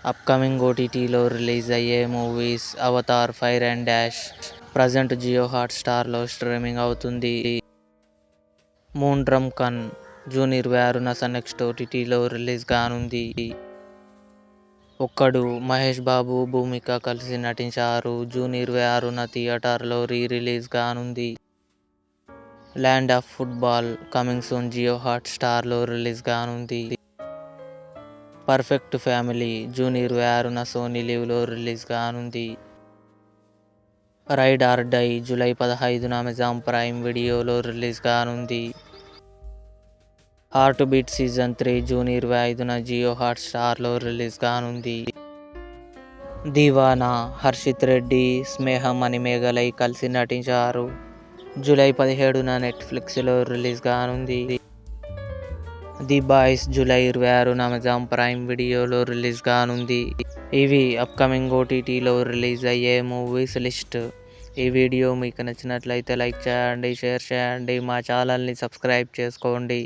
Upcoming ఓటీటీలో release అయ్యే movies Avatar fire and dash present Jio హాట్స్టార్లో స్ట్రీమింగ్ అవుతుంది. మూన్ డ్రమ్ కన్ జూన్ 26న నెక్స్ట్ ఓటీటీలో రిలీజ్ కానుంది. ఒక్కడు మహేష్ బాబు, భూమిక కలిసి నటించారు. జూన్ 26న థియేటర్లో రిలీజ్ కానుంది. Land of football coming soon Jio హాట్స్టార్లో రిలీజ్ కానుంది. పర్ఫెక్ట్ ఫ్యామిలీ జూన్ 26న సోనీ లివ్లో రిలీజ్ కానుంది. రైడ్ ఆర్ డై జూలై 15న అమెజాన్ ప్రైమ్ వీడియోలో రిలీజ్ కానుంది. హార్ట్ బీట్ సీజన్ 3 జూన్ 25న జియో హాట్స్టార్లో రిలీజ్ కానుంది. దీవానా హర్షిత్ రెడ్డి, స్నేహ మణిమేగలై కలిసి నటించారు. జూలై 17న నెట్ఫ్లిక్స్లో రిలీజ్ కానుంది. ది బాయ్స్ జూలై 26న అమెజాన్ ప్రైమ్ వీడియోలో రిలీజ్ కానుంది. ఇవి అప్కమింగ్ ఓటీటీలో రిలీజ్ అయ్యే మూవీస్ లిస్ట్. ఈ వీడియో మీకు నచ్చినట్లయితే లైక్ చేయండి, షేర్ చేయండి, మా ఛానల్ని సబ్స్క్రైబ్ చేసుకోండి.